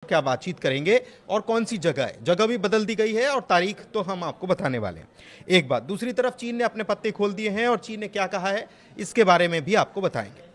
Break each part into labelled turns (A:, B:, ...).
A: क्या बातचीत करेंगे और कौन सी जगह है। जगह भी बदल दी गई है और तारीख तो हम आपको बताने वाले हैं। एक बात, दूसरी तरफ चीन ने अपने पत्ते खोल दिए हैं और चीन ने क्या कहा है इसके बारे में भी आपको बताएंगे।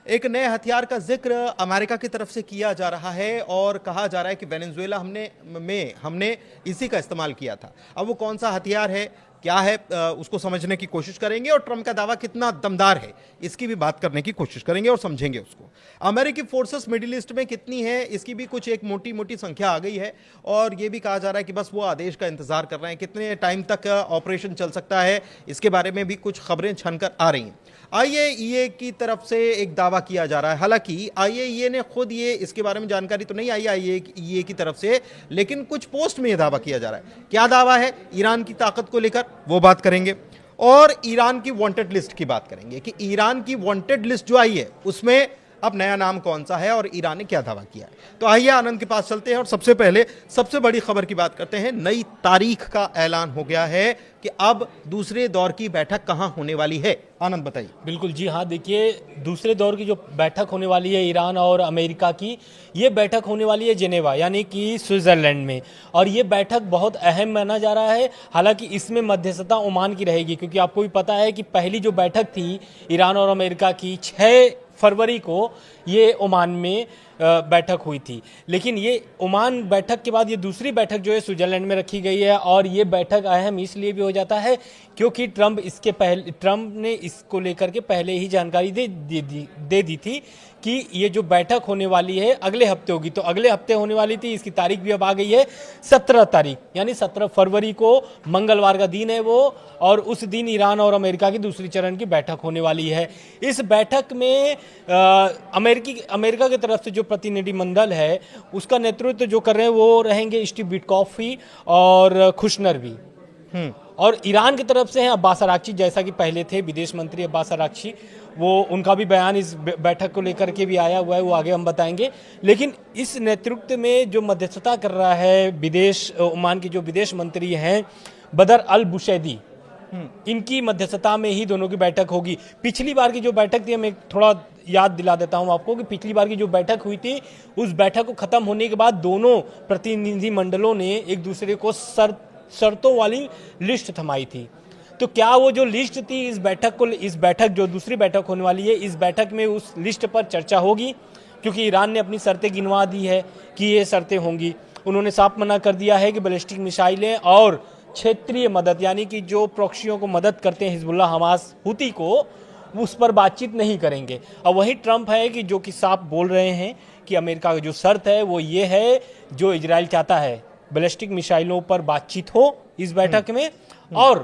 A: एक नए हथियार का जिक्र अमेरिका की तरफ से किया जा रहा है और कहा जा रहा है कि वेनेजुएला हमने इसी का इस्तेमाल किया था। अब वो कौन सा हथियार है, क्या है, उसको समझने की कोशिश करेंगे और ट्रंप का दावा कितना दमदार है इसकी भी बात करने की कोशिश करेंगे और समझेंगे उसको। अमेरिकी फोर्सेस मिडिल ईस्ट में कितनी है इसकी भी कुछ एक मोटी मोटी संख्या आ गई है और यह भी कहा जा रहा है कि बस वो आदेश का इंतजार कर रहे हैं, कितने टाइम तक ऑपरेशन चल सकता है इसके बारे में भी कुछ खबरें छनकर आ रही हैं। आईएईए की तरफ से एक दावा किया जा रहा है, हालांकि आईएईए ने खुद ये इसके बारे में जानकारी तो नहीं आई आईएईए की तरफ से, लेकिन कुछ पोस्ट में यह दावा किया जा रहा है। क्या दावा है ईरान की ताकत को लेकर, वो बात करेंगे और ईरान की वांटेड लिस्ट की बात करेंगे कि ईरान की वांटेड लिस्ट जो आई है उसमें अब नया नाम कौन सा है और ईरान ने क्या दावा किया है। तो आइए आनंद के पास चलते हैं और सबसे पहले सबसे बड़ी खबर की बात करते हैं। नई तारीख का ऐलान हो गया है कि अब दूसरे दौर की बैठक कहां होने वाली है। आनंद बताइए।
B: बिल्कुल जी हाँ, देखिए दूसरे दौर की जो बैठक होने वाली है ईरान और अमेरिका की, ये बैठक होने वाली है जेनेवा यानी कि स्विट्जरलैंड में, और ये बैठक बहुत अहम माना जा रहा है। हालांकि इसमें मध्यस्थता ओमान की रहेगी, क्योंकि आपको भी पता है कि पहली जो बैठक थी ईरान और अमेरिका की 6 फरवरी को ये ओमान में बैठक हुई थी। लेकिन ये ओमान बैठक के बाद ये दूसरी बैठक जो है स्विट्जरलैंड में रखी गई है, और ये बैठक अहम इसलिए भी हो जाता है क्योंकि ट्रंप ने इसको लेकर के पहले ही जानकारी दे दी थी कि ये जो बैठक होने वाली है अगले हफ्ते होगी। तो अगले हफ्ते होने वाली थी, इसकी तारीख भी अब आ गई है 17 तारीख, यानी 17 फरवरी को मंगलवार का दिन है वो, और उस दिन ईरान और अमेरिका की दूसरी चरण की बैठक होने वाली है। इस बैठक में अमेरिका की तरफ से जो प्रतिनिधिमंडल है उसका नेतृत्व जो कर रहे हैं वो रहेंगे स्टीव विटकॉफ ही और खुशनर भी। और ईरान की तरफ से हैं अब्बास अराक्ची, जैसा कि पहले थे विदेश मंत्री अब्बास अराक्ची, वो उनका भी बयान इस बैठक को लेकर के भी आया हुआ है, वो आगे हम बताएंगे। लेकिन इस नेतृत्व में जो मध्यस्थता कर रहा है ओमान के जो विदेश मंत्री हैं बदर अल बुशैदी, इनकी मध्यस्थता में ही दोनों की बैठक होगी। पिछली बार की जो बैठक थी, मैं थोड़ा याद दिला देता हूं आपको कि पिछली बार की जो बैठक हुई थी उस बैठक को खत्म होने के बाद दोनों प्रतिनिधि मंडलों ने एक दूसरे को शर्तों वाली लिस्ट थमाई थी। तो क्या वो जो लिस्ट थी इस बैठक जो दूसरी बैठक होने वाली है, इस बैठक में उस लिस्ट पर चर्चा होगी, क्योंकि ईरान ने अपनी शर्तें गिनवा दी है कि ये शर्तें होंगी। उन्होंने साफ मना कर दिया है कि बैलिस्टिक मिसाइलें और क्षेत्रीय मदद यानी कि जो प्रॉक्सियों को मदद करते हैं हिजबुल्लाह हमास हुती को, उस पर बातचीत नहीं करेंगे। और वही ट्रंप है कि जो कि साफ बोल रहे हैं कि अमेरिका की जो शर्त है वो ये है जो इजराइल चाहता है, बैलिस्टिक मिसाइलों पर बातचीत हो इस बैठक में, और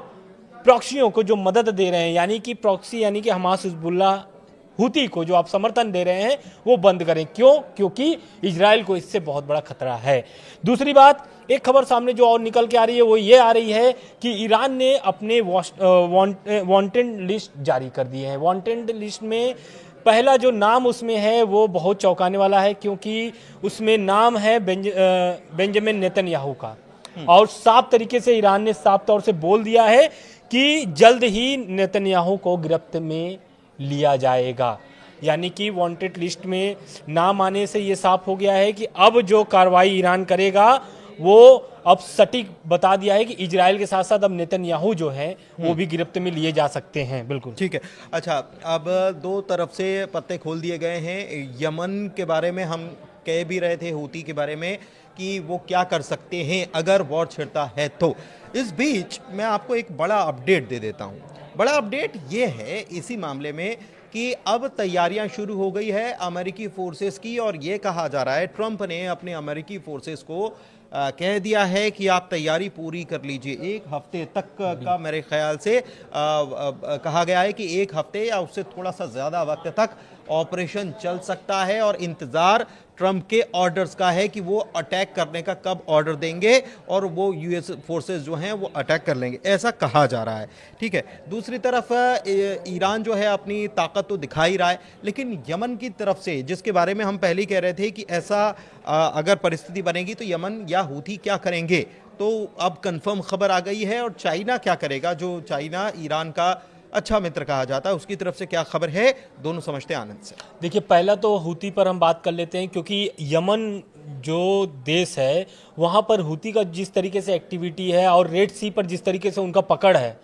B: प्रॉक्सियों को जो मदद दे रहे हैं यानी कि प्रॉक्सी यानी कि हमास हिजबुल्लाह हुती को जो आप समर्थन दे रहे हैं वो बंद करें। क्यों? क्योंकि इजराइल को इससे बहुत बड़ा खतरा है। दूसरी बात, एक खबर सामने जो और निकल के आ रही है वो ये आ रही है कि ईरान ने अपने वांटेड लिस्ट जारी कर दी है। वांटेड लिस्ट में पहला जो नाम उसमें है वो बहुत चौंकाने वाला है, क्योंकि उसमें नाम है बेंजामिन नेतन्याहू का, और साफ तरीके से ईरान ने साफ तौर से बोल दिया है कि जल्द ही नेतन्याहू को गिरफ्त में लिया जाएगा। यानी कि वांटेड लिस्ट में नाम आने से ये साफ हो गया है कि अब जो कार्रवाई ईरान करेगा वो अब सटीक बता दिया है कि इजराइल के साथ साथ अब नेतन्याहू जो है वो भी गिरफ्त में लिए जा सकते हैं। बिल्कुल
A: ठीक है। अच्छा, अब दो तरफ से पत्ते खोल दिए गए हैं। यमन के बारे में हम कह भी रहे थे, हूती के बारे में कि वो क्या कर सकते हैं अगर वॉर छिड़ता है तो। इस बीच मैं आपको एक बड़ा अपडेट दे देता हूं। बड़ा अपडेट ये है इसी मामले में कि अब तैयारियां शुरू हो गई है अमेरिकी फोर्सेस की, और ये कहा जा रहा है ट्रंप ने अपने अमेरिकी फोर्सेस को कह दिया है कि आप तैयारी पूरी कर लीजिए। 1 हफ्ते तक का मेरे ख्याल से कहा गया है कि 1 हफ्ते या उससे थोड़ा सा ज़्यादा वक्त तक ऑपरेशन चल सकता है, और इंतज़ार ट्रंप के ऑर्डर्स का है कि वो अटैक करने का कब ऑर्डर देंगे और वो यूएस फोर्सेस जो हैं वो अटैक कर लेंगे, ऐसा कहा जा रहा है। ठीक है। दूसरी तरफ ईरान जो है अपनी ताकत तो दिखा ही रहा है, लेकिन यमन की तरफ से, जिसके बारे में हम पहले ही कह रहे थे कि ऐसा अगर परिस्थिति बनेगी तो यमन या हूथी क्या करेंगे, तो अब कंफर्म खबर आ गई है। और चाइना क्या करेगा, जो चाइना ईरान का अच्छा मित्र कहा जाता है, उसकी तरफ से क्या खबर है, दोनों समझते हैं आनंद से।
B: देखिए, पहला तो हूती पर हम बात कर लेते हैं, क्योंकि यमन जो देश है वहाँ पर हुती का जिस तरीके से एक्टिविटी है और रेड सी पर जिस तरीके से उनका पकड़ है,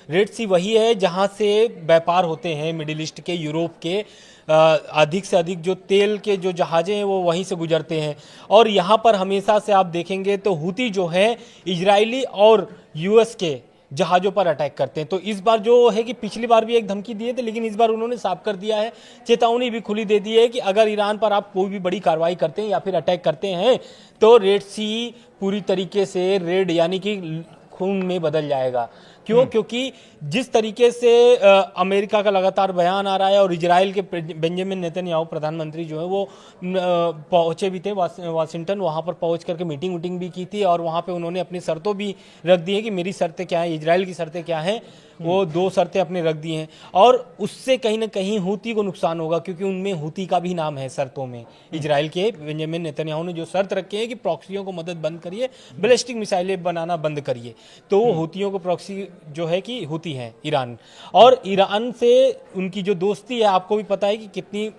B: रेड सी वही है जहाँ से व्यापार होते हैं मिडिल ईस्ट के, यूरोप के। अधिक से अधिक जो तेल के जो जहाज़ें हैं वो वहीं से गुजरते हैं। और यहाँ पर हमेशा से आप देखेंगे तो हुती जो है इजरायली और यूएस के जहाज़ों पर अटैक करते हैं। तो इस बार जो है कि पिछली बार भी एक धमकी दिए थे, लेकिन इस बार उन्होंने साफ कर दिया है, चेतावनी भी खुली दे दी है कि अगर ईरान पर आप कोई भी बड़ी कार्रवाई करते हैं या फिर अटैक करते हैं तो रेड सी पूरी तरीके से रेड यानी कि खून में बदल जाएगा। क्यों? क्योंकि जिस तरीके से अमेरिका का लगातार बयान आ रहा है और इजराइल के बेंजामिन नेतन्याहू प्रधानमंत्री जो है वो पहुंचे भी थे वाशिंगटन, वहां पर पहुंच करके मीटिंग भी की थी और वहां पे उन्होंने अपनी शर्तों भी रख दी है कि मेरी शर्तें क्या हैं, इजराइल की शर्तें क्या हैं। वो 2 शर्तें अपने रख दी हैं और उससे कहीं ना कहीं हुती को नुकसान होगा, क्योंकि उनमें हुती का भी नाम है शर्तों में। इजराइल के बेंजामिन नेतन्याहू ने जो शर्त रखी है कि प्रॉक्सियों को मदद बंद करिए, बैलिस्टिक मिसाइलें बनाना बंद करिए, तो वो हुतियों को प्रॉक्सी जो है कि हुती है ईरान, और ईरान से उनकी जो दोस्ती है आपको भी पता है कि कितनी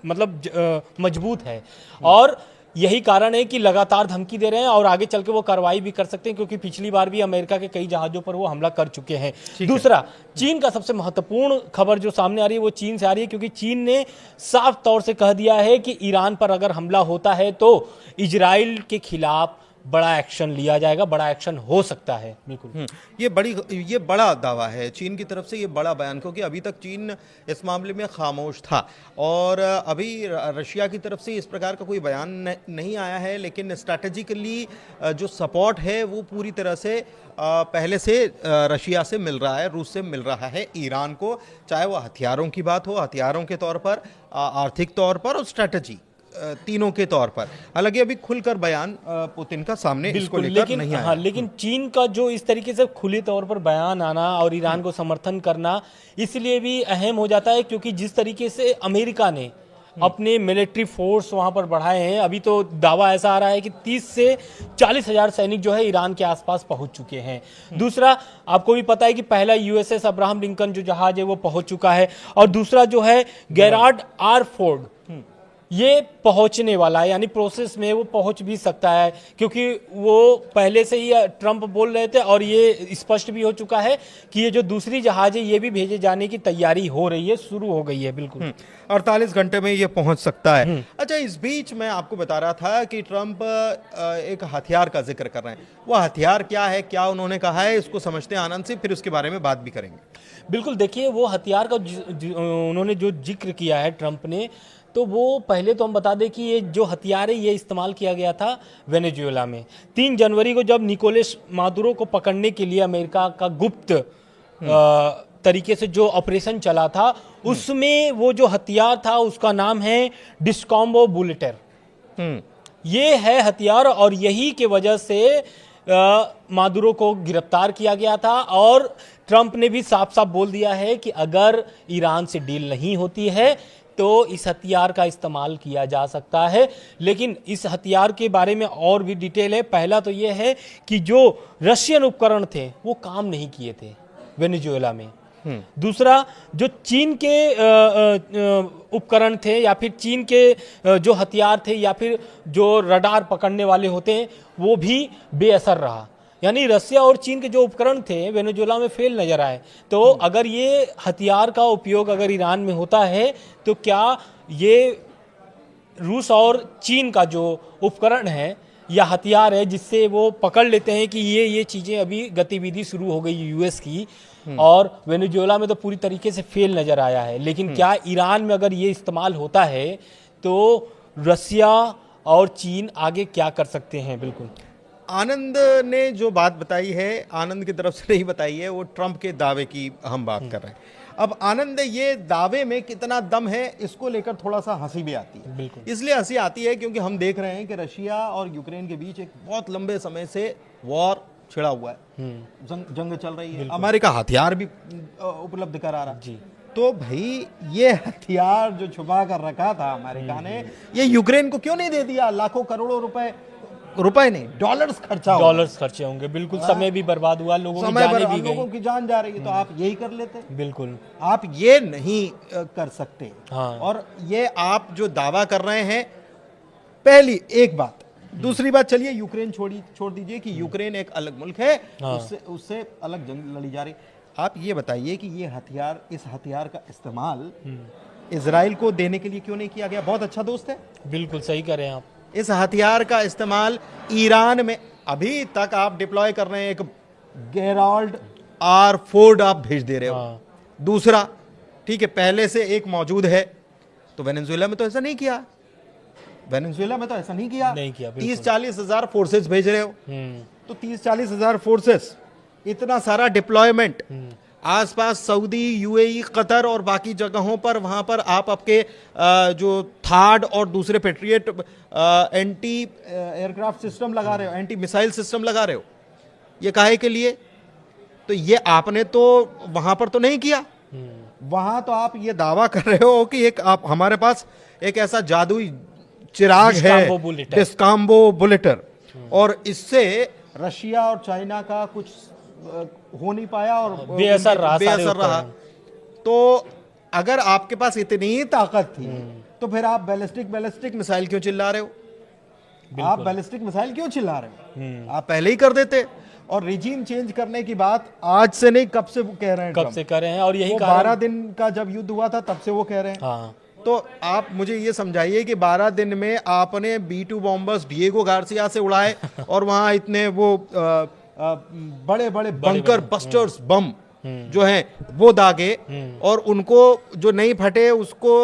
B: मतलब मजबूत है। और यही कारण है कि लगातार धमकी दे रहे हैं और आगे चल के वो कार्रवाई भी कर सकते हैं, क्योंकि पिछली बार भी अमेरिका के कई जहाजों पर वो हमला कर चुके हैं। दूसरा, चीन का सबसे महत्वपूर्ण खबर जो सामने आ रही है वो चीन से आ रही है, क्योंकि चीन ने साफ तौर से कह दिया है कि ईरान पर अगर हमला होता है तो इजराइल के खिलाफ बड़ा एक्शन लिया जाएगा, बड़ा एक्शन हो सकता है। बिल्कुल
A: ये बड़ा दावा है चीन की तरफ से, ये बड़ा बयान, क्योंकि अभी तक चीन इस मामले में खामोश था और अभी रशिया की तरफ से इस प्रकार का कोई बयान नहीं आया है। लेकिन स्ट्रैटेजिकली जो सपोर्ट है वो पूरी तरह से पहले से रशिया से मिल रहा है, रूस से मिल रहा है ईरान को, चाहे वह हथियारों की बात हो, हथियारों के तौर पर, आर्थिक तौर पर और स्ट्रैटेजी, तीनों के तौर पर। हालांकि अभी खुलकर बयान पुतिन का सामने इसको लेकर नहीं आया।
B: हाँ, लेकिन चीन का जो इस तरीके से खुले तौर पर बयान आना और ईरान को समर्थन करना इसलिए भी अहम हो जाता है, क्योंकि जिस तरीके से अमेरिका ने अपने मिलिट्री फोर्स वहां पर बढ़ाए हैं, अभी तो दावा ऐसा आ रहा है कि 30 से 40 हजार सैनिक जो है ईरान के आसपास पहुंच चुके हैं। दूसरा, आपको भी पता है कि पहला यूएसएस अब्राहम लिंकन जो जहाज है वो पहुंच चुका है, और दूसरा जो है गेरार्ड आर फोर्ड ये पहुंचने वाला है, यानी प्रोसेस में वो पहुंच भी सकता है, क्योंकि वो पहले से ही ट्रंप बोल रहे थे और ये स्पष्ट भी हो चुका है कि ये जो दूसरी जहाज है ये भी भेजे जाने की तैयारी हो रही है, शुरू हो गई है। बिल्कुल
A: 48 घंटे में ये पहुंच सकता है। अच्छा, इस बीच मैं आपको बता रहा था कि ट्रंप एक हथियार का जिक्र कर रहे हैं। वो हथियार क्या है, क्या उन्होंने कहा है, इसको समझते हैं आनंद से, फिर उसके बारे में बात भी करेंगे।
B: बिल्कुल, देखिए वो हथियार का उन्होंने जो जिक्र किया है ट्रंप ने, तो वो पहले तो हम बता दें कि ये जो हथियार है ये इस्तेमाल किया गया था वेनेजुएला में 3 जनवरी को, जब निकोलस मादुरो को पकड़ने के लिए अमेरिका का गुप्त तरीके से जो ऑपरेशन चला था, उसमें वो जो हथियार था उसका नाम है डिस्कॉम्बो बुलेटर। ये है हथियार और यही के वजह से मादुरो को गिरफ्तार किया गया था। और ट्रंप ने भी साफ साफ बोल दिया है कि अगर ईरान से डील नहीं होती है तो इस हथियार का इस्तेमाल किया जा सकता है। लेकिन इस हथियार के बारे में और भी डिटेल है। पहला तो ये है कि जो रशियन उपकरण थे वो काम नहीं किए थे वेनेजुएला में। दूसरा, जो चीन के उपकरण थे या फिर चीन के जो हथियार थे या फिर जो रडार पकड़ने वाले होते हैं वो भी बेअसर रहा। यानी रशिया और चीन के जो उपकरण थे वेनेजुएला में फेल नजर आए। तो अगर ये हथियार का उपयोग अगर ईरान में होता है तो क्या ये रूस और चीन का जो उपकरण है या हथियार है जिससे वो पकड़ लेते हैं कि ये चीज़ें अभी गतिविधि शुरू हो गई यूएस की, और वेनेजुएला में तो पूरी तरीके से फेल नजर आया है। लेकिन क्या ईरान में अगर ये इस्तेमाल होता है तो रशिया और चीन आगे क्या कर सकते हैं। बिल्कुल,
A: आनंद ने जो बात बताई है, आनंद की तरफ से नहीं बताई है, वो ट्रंप के दावे की हम बात कर रहे हैं। अब आनंद, ये दावे में कितना दम है इसको लेकर थोड़ा सा हंसी भी आती है।
B: बिल्कुल,
A: इसलिए हंसी आती है क्योंकि हम देख रहे हैं कि रशिया और यूक्रेन के बीच एक बहुत लंबे समय से वॉर छिड़ा हुआ है, जंग चल रही है, अमेरिका हथियार भी उपलब्ध करा रहा
B: जी।
A: तो भाई ये हथियार जो छुपा कर रखा था अमेरिका ने, ये यूक्रेन को क्यों नहीं दे दिया? लाखों करोड़ों रुपए नहीं, डॉलर्स
B: खर्चे होंगे। बिल्कुल, समय भी बर्बाद हुआ, लोगों की जानें भी गई,
A: लोगों की जान जा रही है। तो आप यही कर लेते।
B: बिल्कुल,
A: आप ये नहीं कर सकते।
B: हाँ।
A: और ये आप जो दावा कर रहे हैं, पहली एक बात, दूसरी बात, चलिए यूक्रेन छोड़ दीजिए कि यूक्रेन एक अलग मुल्क है,
B: हाँ।
A: उससे उससे अलग जंग लड़ी जा रही। आप ये बताइए कि ये हथियार, इस हथियार का इस्तेमाल इजराइल को देने के लिए क्यों नहीं किया गया? बहुत अच्छा दोस्त है।
B: बिल्कुल सही कह रहे हैं आप।
A: इस हथियार का इस्तेमाल ईरान में अभी तक आप डिप्लॉय कर रहे हैं, एक गेराल्ड R4 आप भेज दे रहे हो।
B: हाँ।
A: दूसरा, ठीक है, पहले से एक मौजूद है, तो वेनेजुएला में तो ऐसा नहीं किया, वेनेजुएला में तो ऐसा नहीं किया,
B: नहीं किया, बिल्कुल।
A: 30-40 हजार फोर्सेस भेज रहे हो।
B: हम्म।
A: तो 30-40 हजार फोर्सेस, इतना सारा डिप्लॉयमेंट, आसपास सऊदी, यूएई, कतर और बाकी जगहों पर, वहां पर आप आपके जो थार्ड और दूसरे पेट्रियट एंटी एयरक्राफ्ट सिस्टम लगा रहे हो, एंटी मिसाइल सिस्टम लगा रहे हो। ये काहे के लिए? तो ये आपने तो वहां पर तो नहीं किया। वहां तो आप ये दावा कर रहे हो कि एक आप, हमारे पास एक ऐसा जादुई चिराग है,
B: डिस्काम्बो बुलेटर।
A: डिस्काम्बो बुलेटर, और इससे रशिया और चाइना का कुछ हो नहीं पाया और
B: बेअसर रहा, सारे
A: बेअसर रहा।
B: उपकरण।
A: तो अगर आपके पास इतनी ताकत थी, तो फिर आप बैलिस्टिक मिसाइल क्यों चिल्ला रहे हो? आप बैलिस्टिक मिसाइल क्यों चिल्ला रहे हो? आप पहले ही कर देते। और रिजीम चेंज करने की बात आज से नहीं, कब से कह रहे हैं,
B: कब से कर रहे हैं, और यही
A: 12 दिन का जब युद्ध हुआ था तब से वो कह रहे हैं।
B: हाँ।
A: तो आप मुझे ये समझाइए कि 12 दिन में आपने B2 बॉम्बर्स डिएगो गार्सिया से उड़ाए और वहां इतने वो बड़े बड़े बंकर बस्टर्स बम जो हैं वो दागे, और उनको जो नहीं फटे उसको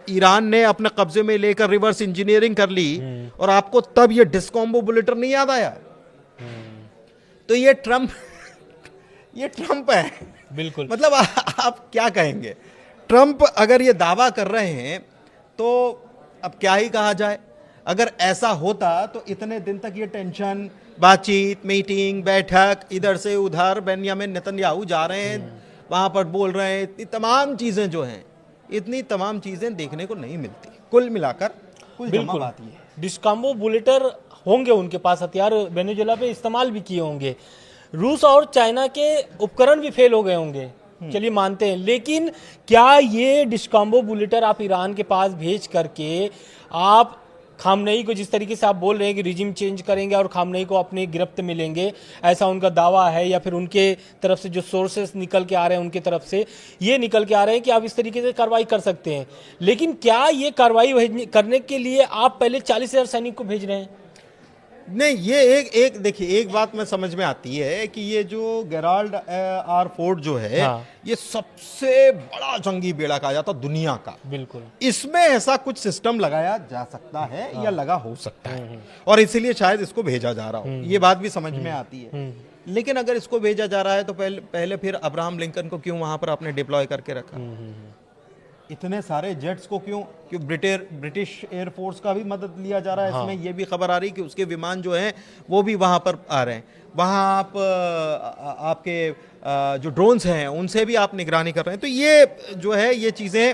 A: ईरान ने अपने कब्जे में लेकर रिवर्स इंजीनियरिंग कर ली, और आपको तब ये डिस्कॉम्बो बुलेटर नहीं याद आया? तो ये ट्रम्प है।
B: बिल्कुल।
A: मतलब आप क्या कहेंगे? ट्रम्प अगर ये दावा कर रहे हैं तो अब क्या ही कहा जाए। अगर ऐसा होता तो इतने दिन तक ये टेंशन, बातचीत, मीटिंग, बैठक, इधर से उधर, बेंयामिन नेतन्याहू जा रहे हैं, वहां पर बोल रहे हैं, इतनी तमाम चीजें जो हैं, इतनी तमाम चीजें देखने को नहीं मिलती। कुल मिलाकर कुल जमा
B: बिल्कुल।
A: बात ये है।
B: डिस्काम्बो बुलेटर होंगे उनके पास, हथियार वेनेजुएला पे इस्तेमाल भी किए होंगे, रूस और चाइना के उपकरण भी फेल हो गए होंगे, चलिए मानते हैं, लेकिन क्या ये डिस्काम्बो बुलेटर आप ईरान के पास भेज करके आप खामनेई को, जिस तरीके से आप बोल रहे हैं कि रिजिम चेंज करेंगे और खामनेई को अपनी गिरफ्त में लेंगे, ऐसा उनका दावा है, या फिर उनके तरफ से जो सोर्सेस निकल के आ रहे हैं उनके तरफ से ये निकल के आ रहे हैं कि आप इस तरीके से कार्रवाई कर सकते हैं, लेकिन क्या ये कार्रवाई करने के लिए आप पहले 40,000 सैनिक को भेज रहे हैं?
A: नहीं, ये एक देखिए, एक बात में समझ में आती है कि ये जो गेराल्ड R4 जो है,
B: हाँ।
A: ये सबसे बड़ा जंगी बेड़ा कहा जाता दुनिया का।
B: बिल्कुल।
A: इसमें ऐसा कुछ सिस्टम लगाया जा सकता है या लगा हो सकता है, और इसीलिए शायद इसको भेजा जा रहा हो, ये बात भी समझ में आती है। लेकिन अगर इसको भेजा जा रहा है तो पहले फिर अब्राहम लिंकन को क्यों वहां पर आपने डिप्लॉय करके रखा? इतने सारे जेट्स को क्यों ब्रिटिश एयरफोर्स का भी मदद लिया जा रहा है।
B: हाँ।
A: इसमें ये भी खबर आ रही कि उसके विमान जो हैं वो भी वहां पर आ रहे हैं। वहां आप आपके जो ड्रोन्स हैं उनसे भी आप निगरानी कर रहे हैं। तो ये जो है, ये चीज़ें,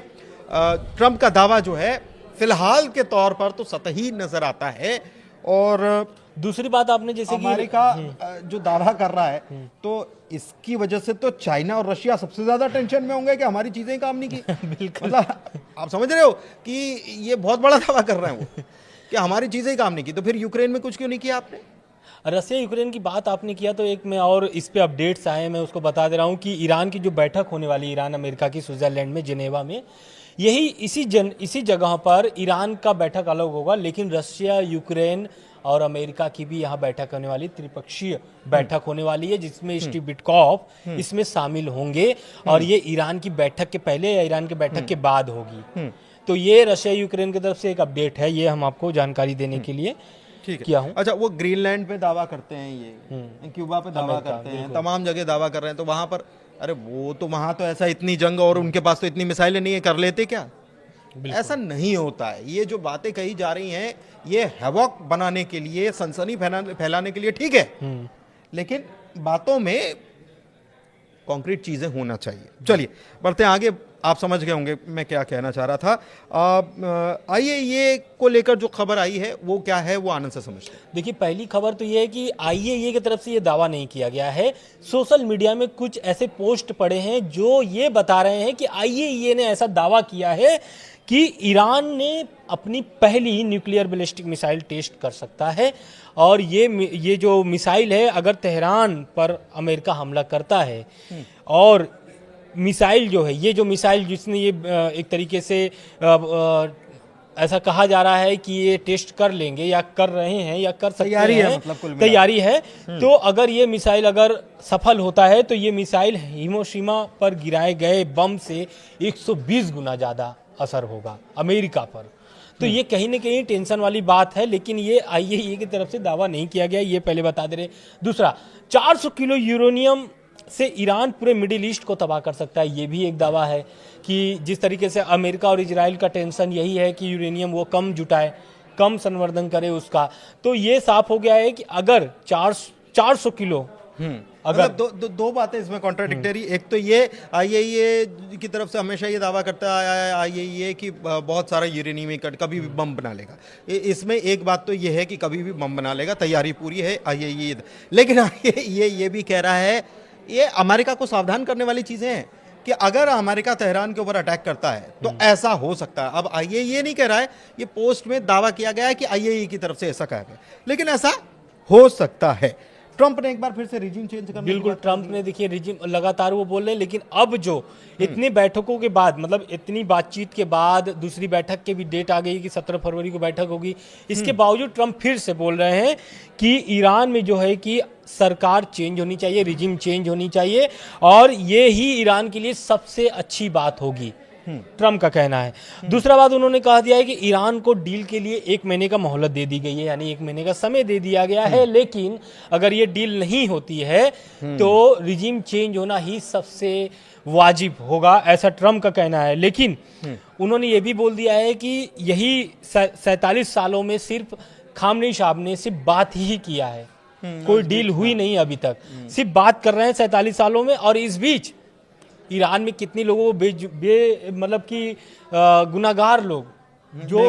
A: ट्रंप का दावा जो है फिलहाल के तौर पर तो सतही नजर आता है। और
B: दूसरी बात आपने जैसे कि
A: अमेरिका जो दावा कर रहा है, तो इसकी वजह से तो चाइना और रशिया सबसे ज्यादा टेंशन में होंगे कि हमारी चीजें काम नहीं की।
B: बिल्कुल।
A: मतलब आप समझ रहे हो कि ये बहुत बड़ा दावा कर रहे हैं वो कि हमारी चीजें ही काम नहीं की। तो फिर यूक्रेन में कुछ क्यों नहीं किया आपने?
B: रसिया यूक्रेन की बात आपने किया तो एक मैं और इस पे अपडेट्स आए, मैं उसको बता दे रहा हूँ कि ईरान की जो बैठक होने वाली, ईरान अमेरिका की स्विट्जरलैंड में जिनेवा में, यही इसी जगह पर ईरान का बैठक अलग होगा, लेकिन रशिया, यूक्रेन और अमेरिका की भी यहाँ बैठक होने वाली, त्रिपक्षीय बैठक होने वाली है, जिसमें स्टीव विटकॉफ इसमें शामिल होंगे, और ये ईरान की बैठक के पहले या ईरान की बैठक के बाद होगी। तो ये रशिया यूक्रेन की तरफ से एक अपडेट है, ये हम आपको जानकारी देने के लिए किया हूँ।
A: अच्छा, वो ग्रीनलैंड पे दावा करते हैं, ये क्यूबा पे दावा करते हैं, तमाम जगह दावा कर रहे हैं, तो वहां पर, अरे वो तो वहां तो ऐसा इतनी जंग और उनके पास तो इतनी मिसाइलें नहीं है, कर लेते क्या? ऐसा नहीं होता है। ये जो बातें कही जा रही हैं ये हैवॉक बनाने के लिए, सनसनी फैलाने के लिए ठीक है, लेकिन बातों में कॉन्क्रीट चीजें होना चाहिए। चलिए बढ़ते हैं आगे, आप समझ गए होंगे मैं क्या कहना चाह रहा था। आइए ये को लेकर जो खबर आई है वो क्या है, वो आनंद से समझते हैं।
B: देखिए, पहली खबर तो ये है कि आईएए की तरफ से ये दावा नहीं किया गया है। सोशल मीडिया में कुछ ऐसे पोस्ट पड़े हैं जो ये बता रहे हैं कि आईएए ने ऐसा दावा किया है कि ईरान ने अपनी पहली न्यूक्लियर बैलिस्टिक मिसाइल टेस्ट कर सकता है। और ये जो मिसाइल है, अगर तेहरान पर अमेरिका हमला करता है और मिसाइल जो है, ये जो मिसाइल जिसने ये एक तरीके से ऐसा कहा जा रहा है कि ये टेस्ट कर लेंगे या कर रहे हैं या कर सकते
A: तैयारी
B: हैं,
A: है, मतलब कुल मिला
B: तैयारी है। तो अगर ये मिसाइल अगर सफल होता है तो ये मिसाइल हिरोशिमा पर गिराए गए बम से 120 गुना ज़्यादा असर होगा अमेरिका पर। तो ये कहीं ना कहीं टेंशन वाली बात है, लेकिन ये आईएईए की तरफ से दावा नहीं किया गया, ये पहले बता दे रहे। दूसरा, 400 किलो यूरेनियम से ईरान पूरे मिडिल ईस्ट को तबाह कर सकता है, ये भी एक दावा है कि जिस तरीके से अमेरिका और इजराइल का टेंशन यही है कि यूरेनियम वो कम जुटाए, कम संवर्धन करे उसका। तो ये साफ हो गया है कि अगर 400 किलो अगर
A: मतलब दो बातें इसमें कॉन्ट्राडिक्टरी। एक तो ये आईएईए की तरफ से हमेशा ये दावा करता आया है आईएईए कि बहुत सारा यूरेनियम कभी भी बम बना लेगा। इसमें एक बात तो ये है कि कभी भी बम बना लेगा, तैयारी पूरी है आईएईए। लेकिन आईएईए ये भी कह रहा है, ये अमेरिका को सावधान करने वाली चीजें हैं कि अगर अमेरिका तेहरान के ऊपर अटैक करता है तो ऐसा हो सकता है। अब आईएईए नहीं कह रहा है, ये पोस्ट में दावा किया गया है कि आईएईए की तरफ से ऐसा कहा गया, लेकिन ऐसा हो सकता है। ट्रंप ने एक बार फिर से रिजीम चेंज करने
B: बिल्कुल, ट्रंप ने देखिए रिजीम लगातार वो बोल रहे हैं, लेकिन अब जो इतनी बैठकों के बाद, मतलब इतनी बातचीत के बाद दूसरी बैठक की भी डेट आ गई कि 17 फरवरी को बैठक होगी, इसके बावजूद ट्रंप फिर से बोल रहे हैं कि ईरान में जो है कि सरकार चेंज होनी चाहिए, रिजीम चेंज होनी चाहिए, और ये ही ईरान के लिए सबसे अच्छी बात होगी, ट्रंप का कहना है। दूसरा बात उन्होंने कहा दिया है कि ईरान को डील के लिए 1 महीने का मोहलत दे दी गई है, यानी 1 महीने का समय दे दिया गया है, लेकिन अगर ये डील नहीं होती है तो रिजीम चेंज होना ही सबसे वाजिब होगा, ऐसा ट्रंप का कहना है। लेकिन उन्होंने ये भी बोल दिया है कि यही 47 सालों में सिर्फ खामनेई साहब ने सिर्फ बात ही किया है, कोई डील हुई नहीं अभी तक, सिर्फ बात कर रहे हैं 47 सालों में। और इस बीच ईरान में कितनी लोगों को मतलब कि गुनाहगार लोग, जो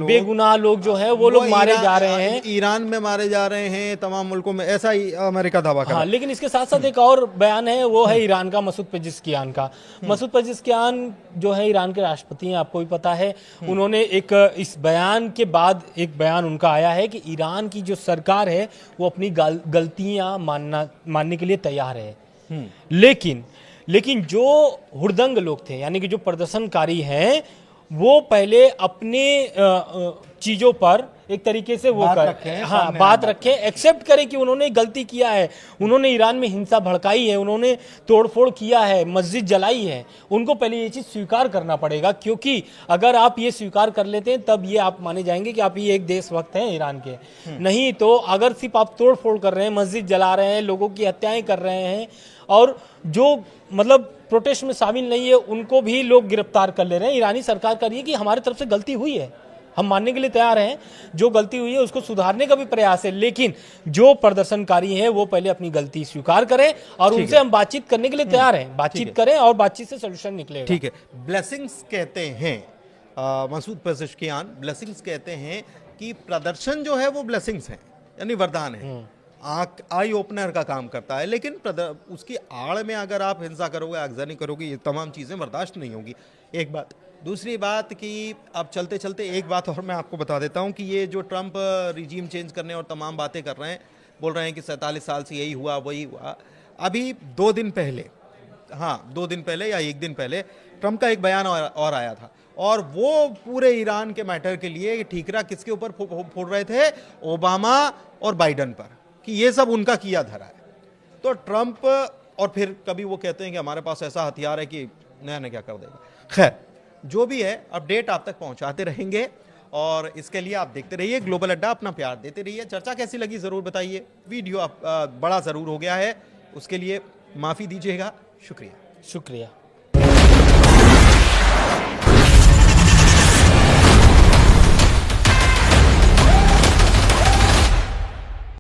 B: बेगुनाह लोग जो है वो लोग मारे जा रहे हैं,
A: ईरान में मारे जा रहे हैं, तमाम मुल्कों में, ऐसा ही अमेरिका दावा कर रहा है।
B: लेकिन इसके साथ साथ एक और बयान है, वो है ईरान का, मसूद पेजेश्कियान का। मसूद पेजेश्कियान जो है ईरान के राष्ट्रपति हैं, आपको भी पता है। उन्होंने इस बयान के बाद एक बयान उनका आया है कि ईरान की जो सरकार है वो अपनी गलतियां मानने के लिए तैयार है, लेकिन जो हुड़दंग लोग थे, यानी कि जो प्रदर्शनकारी हैं, वो पहले अपने चीजों पर एक तरीके से वो बात रखें, एक्सेप्ट करें कि उन्होंने गलती किया है, उन्होंने ईरान में हिंसा भड़काई है, उन्होंने तोड़फोड़ किया है, मस्जिद जलाई है। उनको पहले ये चीज स्वीकार करना पड़ेगा, क्योंकि अगर आप ये स्वीकार कर लेते हैं तब ये आप माने जाएंगे कि आप ये एक देशभक्त हैं ईरान के। नहीं तो अगर सिर्फ आप तोड़फोड़ कर रहे हैं, मस्जिद जला रहे हैं, लोगों की हत्याएं कर रहे हैं, और जो मतलब प्रोटेस्ट में शामिल नहीं है उनको भी लोग गिरफ्तार कर ले रहे हैं। ईरानी सरकार कर रही है कि हमारी तरफ से गलती हुई है, हम मानने के लिए तैयार हैं, जो गलती हुई है उसको सुधारने का भी प्रयास है, लेकिन जो प्रदर्शनकारी हैं वो पहले अपनी गलती स्वीकार करें, और उनसे हम बातचीत करने के लिए तैयार हैं, बातचीत करें और बातचीत से सोल्यूशन निकलेगा।
A: ठीक है, ब्लेसिंग्स कहते हैं मसूद पेजेश्कियान, ब्लेसिंग्स कहते हैं कि प्रदर्शन जो है वो ब्लेसिंग्स है, यानी वरदान है, आई ओपनर का काम करता है। लेकिन उसकी आड़ में अगर आप हिंसा करोगे, आगजनी करोगे, ये तमाम चीज़ें बर्दाश्त नहीं होगी। एक बात। दूसरी बात कि अब चलते चलते एक बात और मैं आपको बता देता हूँ कि ये जो ट्रंप रिजीम चेंज करने और तमाम बातें कर रहे हैं, बोल रहे हैं कि 47 साल से यही हुआ वही हुआ। अभी 2 दिन पहले, 2 दिन पहले या 1 दिन पहले ट्रंप का एक बयान और आया था, और वो पूरे ईरान के मैटर के लिए ठीकरा किसके ऊपर फोड़ रहे थे, ओबामा और बाइडन पर, कि ये सब उनका किया धरा है। तो ट्रंप, और फिर कभी वो कहते हैं कि हमारे पास ऐसा हथियार है कि नया क्या कर देगा। खैर, जो भी है अपडेट आप तक पहुंचाते रहेंगे, और इसके लिए आप देखते रहिए ग्लोबल अड्डा, अपना प्यार देते रहिए। चर्चा कैसी लगी ज़रूर बताइए। वीडियो बड़ा ज़रूर हो गया है, उसके लिए माफ़ी दीजिएगा। शुक्रिया।